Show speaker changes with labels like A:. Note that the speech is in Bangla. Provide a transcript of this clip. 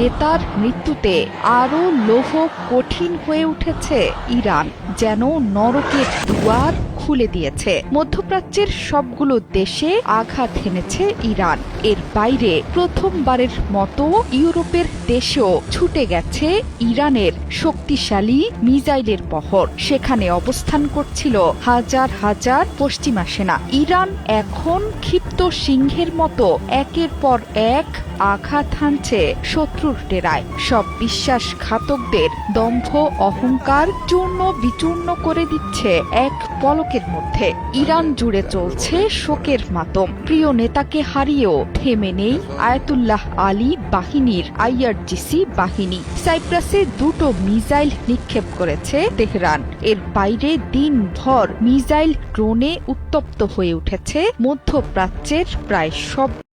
A: নেতার মৃত্যুতে আরও লৌহ কঠিন হয়ে উঠেছে ইরান, যেন নরকের দুয়ার খুলে দিয়েছে। মধ্যপ্রাচ্যের সবগুলো দেশে আঘাত হেনেছে ইরান। এর বাইরে প্রথমবারের মতো ইউরোপের দেশেও ছুটে গেছে ইরানের শক্তিশালী মিসাইলের বহর। সেখানে অবস্থান করছিল হাজার হাজার পশ্চিমা সেনা। ইরান এখন ক্ষিপ্ত সিংহের মতো একের পর এক আঘাত হানছে শত্রুর ডেরায়। সব বিশ্বাসঘাতকদের দম্ভ অহংকার চূর্ণ বিচূর্ণ করে দিচ্ছে এক পলকের মধ্যে। ইরান জুড়ে চলছে শোকের মাতম। প্রিয় নেতাকে হারিয়েও থেমে নেই আয়াতুল্লাহ আলী বাহিনীর IRGC বাহিনী। সাইপ্রাসে 2টো মিসাইল নিক্ষেপ করেছে তেহরান। এর বাইরে দিনভর মিসাইল ড্রোনে উত্তপ্ত হয়ে উঠেছে মধ্যপ্রাচ্যের প্রায় সব